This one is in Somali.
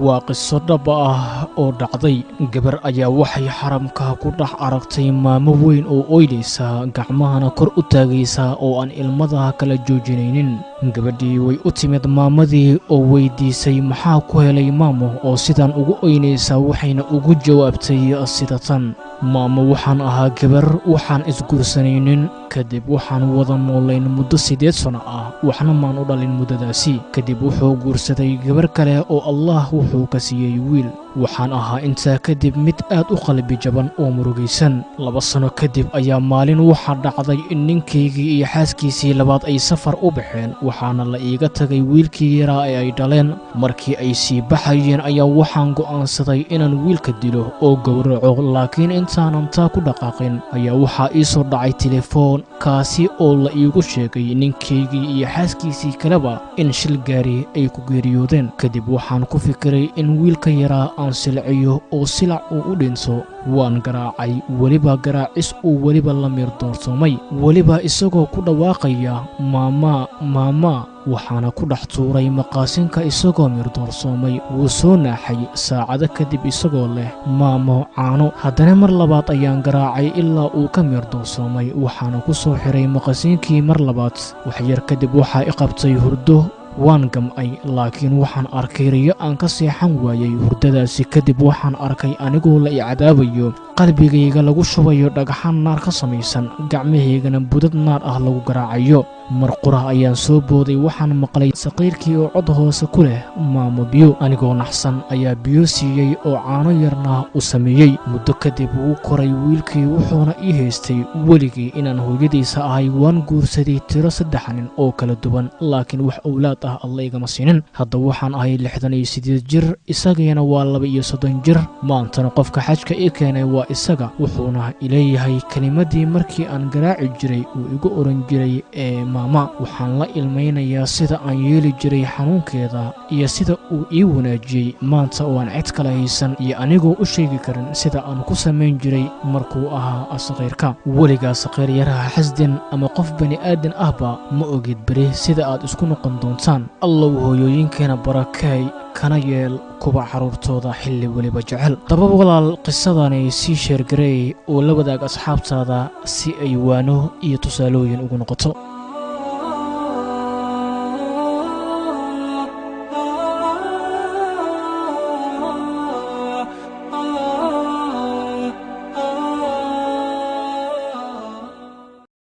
waa qiso dhab ah oo dhacday. Gabar ayaa waxay xaramka ku dhex aragtay maamo weyn oo ooynaysa, gacmahana kor u taagaysa oo aan ilmada kala joojinaynin. Gabadhii way u timid maamadii oo weydiisay maxaa ku helay maamo oo sidaan ugu ooynaysa, waxayna ugu jawaabtay sida tan: maamo, waxaan ahaa gabar, waxaan isguursanaynin, kadib waxaan wada noolayn muddo 8 sano ah, waxna maan u dhalin muddadaasi. Kadib wuxuu guursaday gabar kale oo Allah wuxuu ka siiyey wiil. Waxaan ahaa intaa kadib mid aad u qalbi jaban oo murugaysan. 2 sano kadib ayaa maalin waxaa dhacday in ninkaygii iyo xaaskiisii labaad ay safar u baxeen, waxaana la iiga tagay wiilkii yaraa ee ay dhaleen. Markii ay sii baxayeen ayaa waxaan go'aansaday inaan wiilka dilo oo gowraco, laakiin intaanan taa ku dhaqaaqin ayaa waxaa ii soo dhacay telefoon, kaasi oo la iigu sheegay ninkaygii iyo xaaskiisii kaleba in shil gaari ay ku geeriyoodeen. Kadib waxaan ku fikiray in wiilka yaraa aan silciyo oo silac uu u dhinto. Waan garaacay, weliba garaacis uu weliba la miirdoorsoomay, weliba isagoo ku dhawaaqaya maama maama. waxaana ku dhex tuuray maqaasinka isagoo miirdoorsoomay. wuu soo naaxay saacado kadib isagoo leh maamo caano. haddana mar labaad ayaan garaacay ilaa uu ka miirdoorsoomay, waxaana ku soo xiray maqaasinkii mar labaad. wax yar kadib waxaa i qabtay hurdo. waan gam'ay, laakiin waxaan arkay riyo aan ka seexan waayay. hurdadaasi kadib waxaan arkay anigoo la i cadaabayo, qalbigayga lagu shubayo dhagaxaan naar ka samaysan, gacmahaygana budad naar ah lagu garaacayo. mar qura ayaan soo booday, waxaan maqlay saqiirkii oo cod hoose ku leh maamo biyo. anigoo naxsan ayaa biyo siiyey oo caano yarna u sameeyey. muddo kadib wuu koray wiilkii, wuxuuna ii haystay weligii inaan hooyadiisa ahay. waan guursaday tiro 3 nin oo kala duwan, laakiin wax owlaad ah alla igama siinin. hadda waxaan ahay 68 jir, isagiina waa 32 jir. maantana qofka xajka ii keenay waa isaga, wuxuuna ileeyahay kelimadii markii aan garaaci jiray uu igu oran jiray maama. waxaan la ilmaynayaa sida aan yeeli jiray xanuunkeeda iyo sida uu ii wanaajiyey maanta oo aan cid kale haysan, iyo anigoo u sheegi karin sida aan ku samayn jiray markuu ahaa saqiirka. weligaa saqiir yaraha xasdin ama qof bani aadan ahba ma ogid beri sida aad isku noqon doontaan. allow hooyooyinkeena barakeey, kana yeel kuwa carruurtooda xilli weliba jecel. daba walaal, qisadani sii sheergareey oo la wadaag asxaabtaada si ay waano iyo tusaalooyin ugu noqoto.